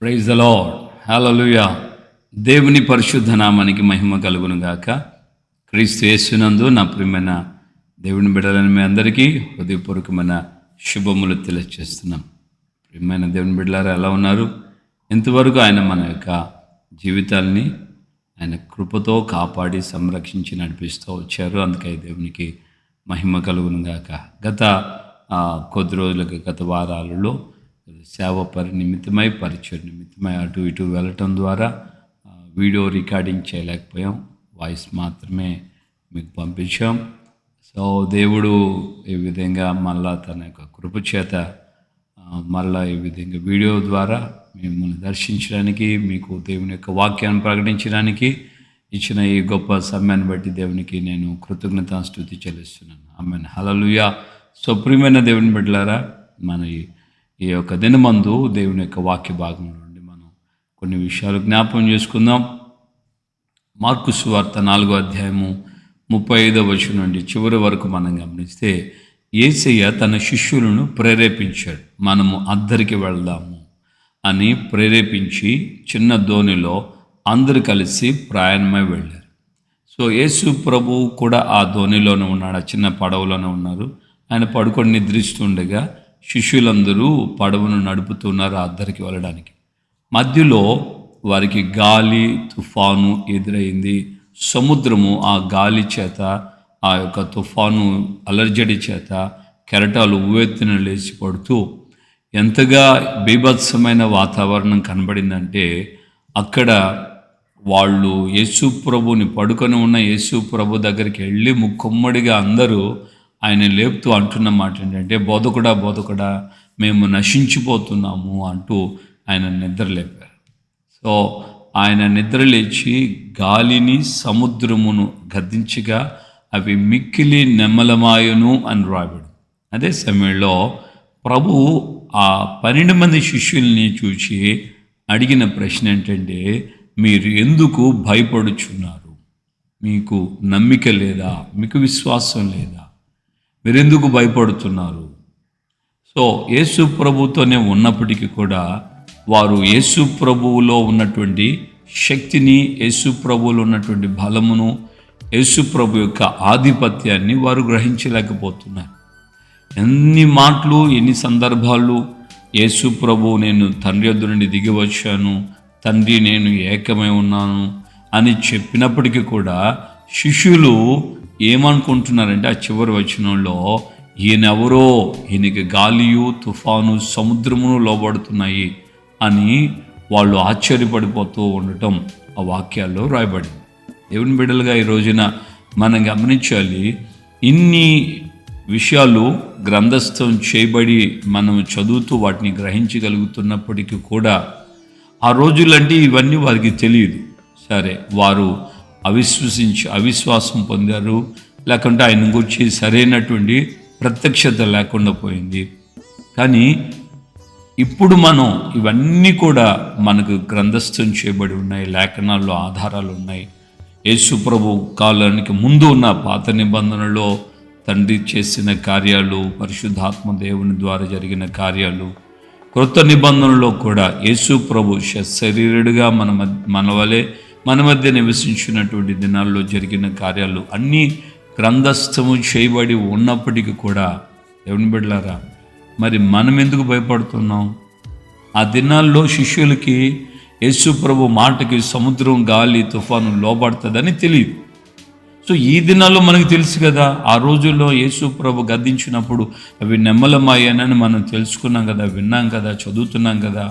Praise the lord. హల్లెలూయా. దేవుని పరిశుద్ధ నామానికి మహిమ కలుగును గాక. క్రీస్తు యేసునందు నా ప్రియమైన దేవుని బిడ్డలని మీ అందరికీ హృదయపూర్వకమైన శుభములు తెలియజేస్తున్నాం. ప్రియమైన దేవుని బిడ్డలారా, ఎలా ఉన్నారు? ఇంతవరకు ఆయన మన యొక్క జీవితాల్ని ఆయన కృపతో కాపాడి సంరక్షించి నడిపిస్తూ వచ్చారు. అందుకే దేవునికి మహిమ కలుగును గాక. గత కొద్ది రోజులకి, గత వారాలలో సేవ నిమిత్తమై, పరిచయ నిమిత్తమై అటు ఇటు వెళ్ళటం ద్వారా వీడియో రికార్డింగ్ చేయలేకపోయాం. వాయిస్ మాత్రమే మీకు పంపించాం. సో దేవుడు ఈ విధంగా మళ్ళా తన యొక్క కృప చేత మళ్ళా ఈ విధంగా వీడియో ద్వారా మిమ్మల్ని దర్శించడానికి, మీకు దేవుని యొక్క వాక్యాన్ని ప్రకటించడానికి ఇచ్చిన ఈ గొప్ప సమయాన్ని బట్టి దేవునికి నేను కృతజ్ఞతాస్తుతి చెల్లిస్తున్నాను. ఆమేన్. హల్లెలూయా. సో ప్రియమైన దేవుని బిడ్డలారా, మన ఈ యొక్క దినమందు దేవుని యొక్క వాక్య భాగం నుండి మనం కొన్ని విషయాలు జ్ఞాపకం చేసుకుందాం. మార్కు సువార్త 4వ అధ్యాయము 35వ వచనం నుండి చివరి వరకు మనం గమనిస్తే, యేసయ్య తన శిష్యులను ప్రేరేపించాడు. మనము అద్దరికి వెళ్దాము అని ప్రేరేపించి చిన్న దోణిలో అందరు కలిసి ప్రయాణమై వెళ్ళారు. సో యేసు ప్రభువు కూడా ఆ దోణిలోనే ఉన్నాడు, ఆ చిన్న పడవలోనే ఉన్నారు. ఆయన పడుకొని నిద్రిస్తుండగా శిష్యులందరూ పడవను నడుపుతున్నారు అద్దరికి వెళ్ళడానికి. మధ్యలో వారికి గాలి తుఫాను ఎదురైంది. సముద్రము ఆ గాలి చేత, ఆ యొక్క తుఫాను అలర్జడి చేత కెరటాలు ఉవ్వెత్తున లేచి పడుతూ ఎంతగా బీభత్సమైన వాతావరణం కనబడిందంటే, అక్కడ వాళ్ళు యేసు ప్రభుని పడుకొని ఉన్న యేసు ప్రభు దగ్గరికి వెళ్ళి ముక్కుమ్మడిగా అందరూ ఆయన లేపుతూ అంటున్న మాట ఏంటంటే, బోధకుడా బోధకుడా, మేము నశించిపోతున్నాము అంటూ ఆయన నిద్రలేపారు. సో ఆయన నిద్రలేచి గాలిని సముద్రమును గద్దించగా అవి మిక్కిలి నెమ్మలమాయును అని రాయబడి. అదే సమయంలో ప్రభు ఆ 12 మంది శిష్యుల్ని చూసి అడిగిన ప్రశ్న ఏంటంటే, మీరు ఎందుకు భయపడుచున్నారు? మీకు నమ్మిక లేదా? మీకు విశ్వాసం లేదా? మీరెందుకు భయపడుతున్నారు? సో యేసు ప్రభుతోనే ఉన్నప్పటికీ కూడా వారు యేసు ప్రభువులో ఉన్నటువంటి శక్తిని, యేసు ప్రభువులో ఉన్నటువంటి బలమును, యేసు ప్రభు యొక్క ఆధిపత్యాన్ని వారు గ్రహించలేకపోతున్నారు. ఎన్ని మాటలు, ఎన్ని సందర్భాలు యేసు ప్రభు నేను తండ్రి యొద్ద నుండి దిగి వచ్చాను, తండ్రి నేను ఏకమై ఉన్నాను అని చెప్పినప్పటికీ కూడా శిష్యులు ఏమనుకుంటున్నారంటే, ఆ చివరి వచనంలో ఈయనెవరో, ఈయనకి గాలియు తుఫాను సముద్రమును లోబడుతున్నాయి అని వాళ్ళు ఆశ్చర్యపడిపోతూ ఉండటం ఆ వాక్యాల్లో రాయబడింది. దేవుని బిడ్డలుగా ఈ రోజున మనం గమనించాలి, ఇన్ని విషయాలు గ్రంథస్థం చేయబడి మనం చదువుతూ వాటిని గ్రహించగలుగుతున్నప్పటికీ కూడా ఆ రోజులంటే ఇవన్నీ వారికి తెలియదు. సరే, వారు అవిశ్వాసం పొందారు, లేకుంటే ఆయన గురించి సరైనటువంటి ప్రత్యక్షత లేకుండా పోయింది. కానీ ఇప్పుడు మనం ఇవన్నీ కూడా మనకు గ్రంథస్థం చేయబడి ఉన్నాయి, లేఖనాల్లో ఆధారాలు ఉన్నాయి. యేసు ప్రభు కాలానికి ముందు ఉన్న పాత నిబంధనలో తండ్రి చేసిన కార్యాలు, పరిశుద్ధాత్మ దేవుని ద్వారా జరిగిన కార్యాలు, క్రొత్త నిబంధనలో కూడా యేసు ప్రభు శరీరుడిగా మన మధ్య నివసించినటువంటి దినాల్లో జరిగిన కార్యాలు అన్నీ గ్రంథస్థము చేయబడి ఉన్నప్పటికీ కూడా దేవుని బిడ్డలారా, మరి మనం ఎందుకు భయపడుతున్నాం? ఆ దినాల్లో శిష్యులకి యేసు ప్రభు మాటకి సముద్రం, గాలి, తుఫాను లోబడుతుందని తెలియదు. సో ఈ దినాల్లో మనకు తెలుసు కదా, ఆ రోజుల్లో యేసు ప్రభు గద్దించినప్పుడు అవి నెమ్మలమాయనని మనం తెలుసుకున్నాం కదా, విన్నాం కదా, చదువుతున్నాం కదా.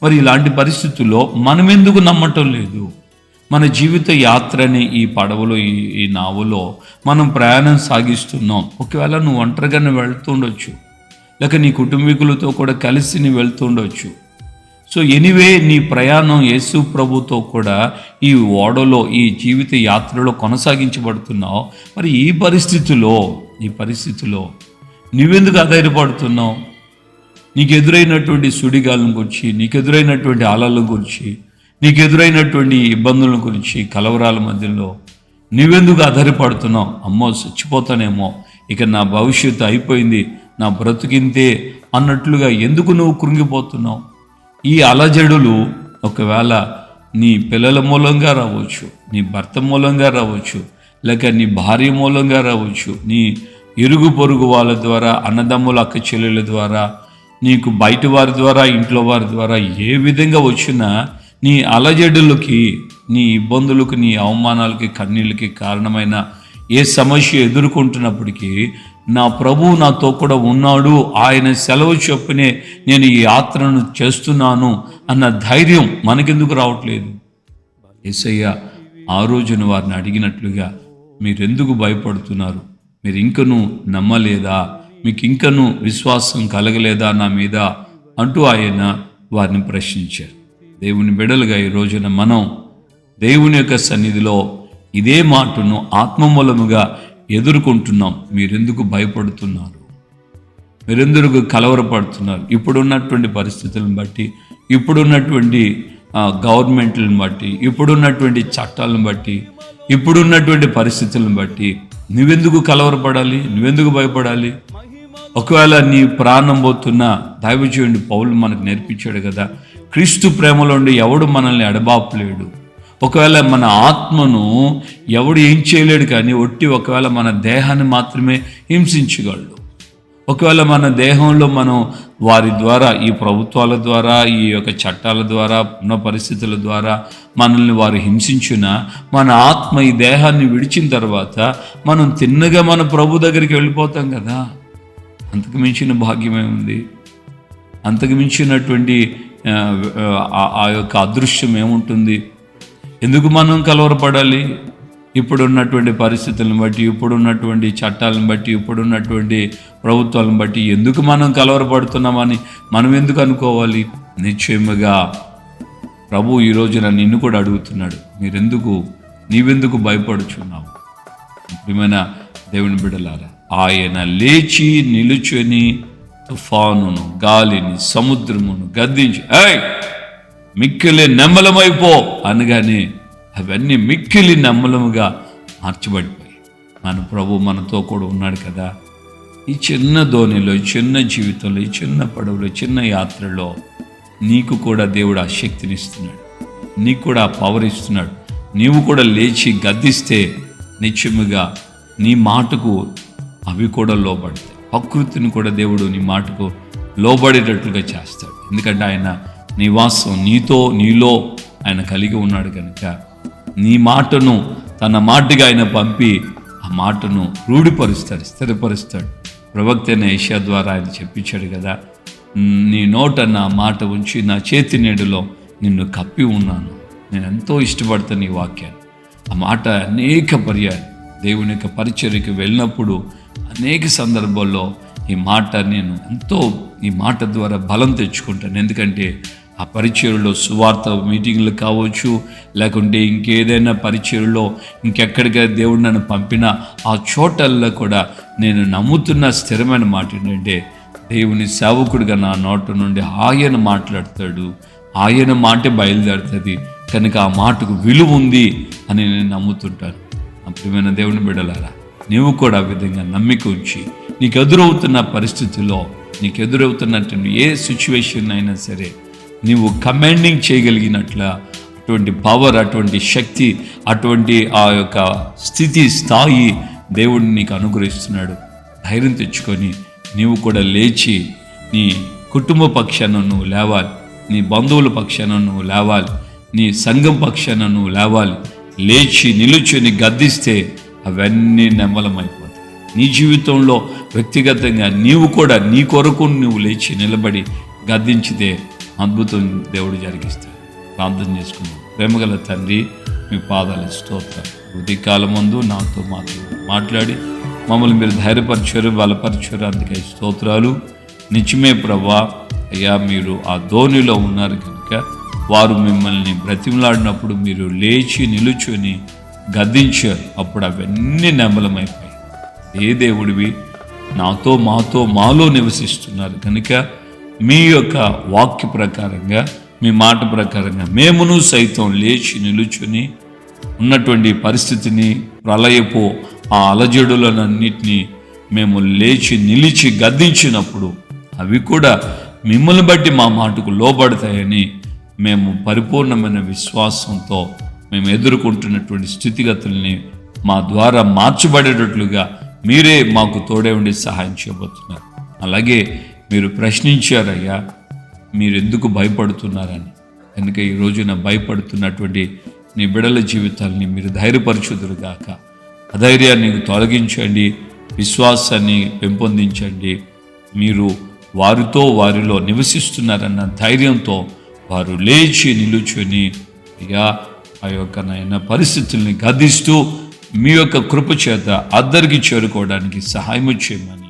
మరి ఇలాంటి పరిస్థితుల్లో మనం ఎందుకు నమ్మటం లేదు? మన జీవిత యాత్రని ఈ పడవలో, ఈ నావలో మనం ప్రయాణం సాగిస్తున్నాం. ఒకవేళ నువ్వు ఒంటరిగానే వెళ్తూ ఉండొచ్చు, లేక నీ కుటుంబీకులతో కూడా కలిసి నీ వెళ్తూ ఉండొచ్చు. సో ఎనీవే, నీ ప్రయాణం యేసు ప్రభుతో కూడా ఈ ఓడలో, ఈ జీవిత యాత్రలో కొనసాగించబడుతున్నావు. మరి ఈ పరిస్థితిలో నువ్వెందుకు అధైర్యపడుతున్నావు? నీకు ఎదురైనటువంటి సుడిగాలను గురించి, నీకు ఎదురైనటువంటి అలల గురించి, నీకు ఎదురైనటువంటి ఇబ్బందుల గురించి, కలవరాల మధ్యలో నువ్వెందుకు ఆధారపడుతున్నావు? అమ్మో చచ్చిపోతానేమో, ఇక నా భవిష్యత్తు అయిపోయింది, నా బ్రతుకింతే అన్నట్లుగా ఎందుకు నువ్వు కృంగిపోతున్నావు? ఈ అలజడులు ఒకవేళ నీ పిల్లల మూలంగా రావచ్చు, నీ భర్త మూలంగా రావచ్చు, లేక నీ భార్య మూలంగా రావచ్చు, నీ ఇరుగు పొరుగు వాళ్ళ ద్వారా, అన్నదమ్ముల అక్క చెల్లెల ద్వారా, నీకు బయట వారి ద్వారా, ఇంట్లో వారి ద్వారా ఏ విధంగా వచ్చినా నీ అలజడులకి, నీ ఇబ్బందులకు, నీ అవమానాలకి, కన్నీళ్ళకి కారణమైన ఏ సమస్య ఎదుర్కొంటున్నప్పటికీ నా ప్రభువు నాతో కూడా ఉన్నాడు, ఆయన సెలవు చొప్పునే నేను ఈ యాత్రను చేస్తున్నాను అన్న ధైర్యం మనకెందుకు రావట్లేదు? యేసయ్య ఆ రోజున వారిని అడిగినట్లుగా మీరెందుకు భయపడుతున్నారు? మీరు ఇంకనూ నమ్మలేదా? మీకు ఇంకనూ విశ్వాసం కలగలేదా నా మీద అంటూ ఆయన వారిని ప్రశ్నించారు. దేవుని బిడ్డలుగా ఈ రోజున మనం దేవుని యొక్క సన్నిధిలో ఇదే మాటను ఆత్మమూలముగా ఎదుర్కొంటున్నాం. మీరెందుకు భయపడుతున్నారు? మీరెందుకు కలవరపడుతున్నారు? ఇప్పుడున్నటువంటి పరిస్థితులను బట్టి, ఇప్పుడున్నటువంటి గవర్నమెంట్లను బట్టి, ఇప్పుడున్నటువంటి చట్టాలను బట్టి, ఇప్పుడున్నటువంటి పరిస్థితులను బట్టి నువ్వెందుకు కలవరపడాలి? నువ్వెందుకు భయపడాలి? ఒకవేళ నీ ప్రాణం పోతున్న దైవజనుడు పౌలు మనకు నేర్పించాడు కదా, క్రీస్తు ప్రేమలో ఉండి ఎవడు మనల్ని ఎడబాపలేడు. ఒకవేళ మన ఆత్మను ఎవడు ఏం చేయలేడు, కానీ ఒకవేళ మన దేహాన్ని మాత్రమే హింసించగలడు. ఒకవేళ మన దేహంలో మనం వారి ద్వారా, ఈ ప్రభుత్వాల ద్వారా, ఈ యొక్క చట్టాల ద్వారా, ఉన్న పరిస్థితుల ద్వారా మనల్ని వారు హింసించిన మన ఆత్మ ఈ దేహాన్ని విడిచిన తర్వాత మనం తిన్నగా మన ప్రభు దగ్గరికి వెళ్ళిపోతాం కదా. అంతకు మించిన భాగ్యమే ఉంది? అంతకు మించినటువంటి ఆ యొక్క అదృశ్యం ఏముంటుంది? ఎందుకు మనం కలవరపడాలి? ఇప్పుడున్నటువంటి పరిస్థితులను బట్టి, ఇప్పుడున్నటువంటి చట్టాలను బట్టి, ఇప్పుడున్నటువంటి ప్రభుత్వాలను బట్టి ఎందుకు మనం కలవరపడుతున్నామని మనం ఎందుకు అనుకోవాలి? నిశ్చయముగా ప్రభు ఈ రోజున నిన్ను కూడా అడుగుతున్నాడు, నీవెందుకు భయపడుచున్నావు? ప్రియమైన దేవుని బిడ్డలారా, ఆయన లేచి నిలుచుని తుఫానును, గాలిని, సముద్రమును గద్దించి మిక్కిలి నెమ్మలమైపో అనగానే అవన్నీ మిక్కిలి నెమ్మలముగా మార్చబడిపోయి మన ప్రభు మనతో కూడా ఉన్నాడు కదా. ఈ చిన్న ధోనిలో, చిన్న జీవితంలో, ఈ చిన్న పడవలో, చిన్న యాత్రలో నీకు కూడా దేవుడు ఆ శక్తిని ఇస్తున్నాడు, నీకు కూడా ఆ పవర్ ఇస్తున్నాడు. నీవు కూడా లేచి గద్దిస్తే నిత్యముగా నీ మాటకు అవి కూడా లోబడతాయి. ప్రకృతిని కూడా దేవుడు నీ మాటకు లోబడేటట్లుగా చేస్తాడు. ఎందుకంటే ఆయన నివాసం నీలో ఆయన కలిగి ఉన్నాడు కనుక నీ మాటను తన మాటగా ఆయన పంపి ఆ మాటను రూఢిపరుస్తాడు, స్థిరపరుస్తాడు. ప్రవక్త అయిన యెషయా ద్వారా ఆయన చెప్పించాడు కదా, నీ నోట నా మాట ఉంచి నా చేతి నీడలో నిన్ను కప్పి ఉన్నాను. నేను ఎంతో ఇష్టపడతాను ఈ వాక్యాన్ని. ఆ మాట అనేక పర్యాలు దేవుని యొక్క పరిచర్యకు వెళ్ళినప్పుడు అనేక సందర్భాల్లో ఈ మాట ద్వారా బలం తెచ్చుకుంటాను. ఎందుకంటే ఆ పరిచర్యలో సువార్త మీటింగ్లు కావచ్చు, లేకుంటే ఇంకేదైనా పరిచర్యలో ఇంకెక్కడికి దేవుడు నన్ను పంపినా ఆ చోటల్లో కూడా నేను నమ్ముతున్న స్థిరమైన మాట ఏంటంటే, దేవుని సేవకుడిగా నా నోట నుండి ఆయన మాట్లాడతాడు, ఆయన మాటే బయలుదేరుతుంది కనుక ఆ మాటకు విలువ ఉంది అని నేను నమ్ముతుంటాను. ఆ ప్రియమైన దేవుని బిడ్డలారా, నీవు కూడా ఆ విధంగా నమ్మిక ఉంచి నీకు ఎదురవుతున్న పరిస్థితుల్లో, నీకు ఎదురవుతున్నటువంటి ఏ సిచ్యువేషన్ అయినా సరే నీవు కమాండింగ్ చేయగలిగినట్ల అటువంటి పవర్, అటువంటి శక్తి, అటువంటి ఆ యొక్క స్థాయి దేవుడిని నీకు అనుగ్రహిస్తున్నాడు. ధైర్యం తెచ్చుకొని నీవు కూడా లేచి నీ కుటుంబ పక్షాన నువ్వు లేవాలి, నీ బంధువుల పక్షాన నువ్వు లేవాలి, నీ సంఘం పక్షాన నువ్వు లేవాలి. లేచి నిలుచుని గద్దిస్తే అవన్నీ నెమ్మలమైపోతాయి. నీ జీవితంలో వ్యక్తిగతంగా నీవు కూడా నీ కొరకు నువ్వు లేచి నిలబడి గద్దించితే అద్భుతం దేవుడు జరిగిస్తాడు. ప్రార్థన చేసుకుందాం. ప్రేమగల తండ్రి, మీ పాదాల స్తోత్రాలు. ఉదయకాలం ముందు నాతో మాట్లాడి మమ్మల్ని మీరు ధైర్యపరిచారు, బలపరిచారు, అందుకే స్తోత్రాలు. నిజమే ప్రభా, అయ్యా మీరు ఆ ధోనిలో ఉన్నారు కనుక వారు మిమ్మల్ని బ్రతిమలాడినప్పుడు మీరు లేచి నిలుచుని గద్దించారు. అప్పుడు అవన్నీ నెమ్మలమైపోయాయి. ఏ దేవుడివి మాలో నివసిస్తున్నారు కనుక మీ యొక్క వాక్య ప్రకారంగా, మీ మాట ప్రకారంగా మేమును సైతం లేచి నిలుచుని ఉన్నటువంటి పరిస్థితిని, ప్రళయపు ఆ అలజడులన్నింటినీ మేము లేచి నిలిచి గద్దించినప్పుడు అవి కూడా మిమ్మల్ని బట్టి మా మాటకు లోబడతాయని మేము పరిపూర్ణమైన విశ్వాసంతో మేము ఎదుర్కొంటున్నటువంటి స్థితిగతుల్ని మా ద్వారా మార్చబడేటట్లుగా మీరే మాకు తోడే ఉండి సహాయం చేయబోతున్నారు. అలాగే మీరు ప్రశ్నించారయ్యా, మీరు ఎందుకు భయపడుతున్నారని. కనుక ఈ రోజున భయపడుతున్నటువంటి నీ బిడల జీవితాలని మీరు ధైర్యపరచుదురుగాక. అధైర్యాన్ని తొలగించండి, విశ్వాసాన్ని పెంపొందించండి. మీరు వారిలో నివసిస్తున్నారన్న ధైర్యంతో వారు లేచి నిలుచుని అయ్యా ఆ యొక్క నాయన పరిస్థితుల్ని గద్దిస్తూ మీ యొక్క కృప చేత అద్దరికి చేరుకోవడానికి సహాయం చేయమని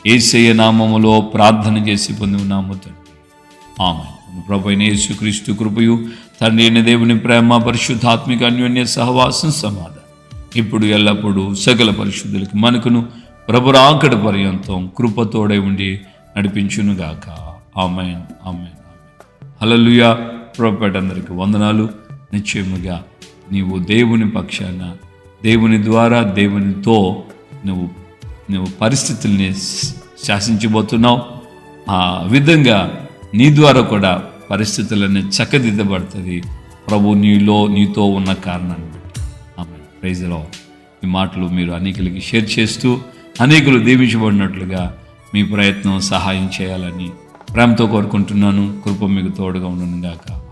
యేసయ్య నామములో ప్రార్థన చేసి పొంది ఉన్నాము తండ్రి. ఆమేన్. ప్రభువైన యేసుక్రీస్తు కృపయు తండ్రి అయిన దేవుని ప్రేమ పరిశుద్ధాత్మిక అన్యోన్య సహవాసం సమాధానం ఇప్పుడు ఎల్లప్పుడూ సకల పరిశుద్ధులకి మనకును ప్రభు రాకడ పర్యంతం కృపతోడై ఉండి నడిపించునుగాక. ఆమేన్ ఆమేన్. హల్లెలూయా. ప్రభుపేట అందరికీ వందనాలు. నిశ్చయముగా నీవు దేవుని పక్షాన, దేవుని ద్వారా, దేవునితో నువ్వు పరిస్థితుల్ని శాసించబోతున్నావు. ఆ విధంగా నీ ద్వారా కూడా పరిస్థితులన్నీ చక్కదిద్దబడుతుంది ప్రభు నీతో ఉన్న కారణాన్ని బట్టి. ఆమేన్. Praise the Lord. ఈ మాటలు మీరు అనేకులకి షేర్ చేస్తూ అనేకులు దీవించబడినట్లుగా మీ ప్రయత్నం సహాయం చేయాలని ప్రేమతో కోరుకుంటున్నాను. కృప మీకు తోడుగా ఉండును గాక.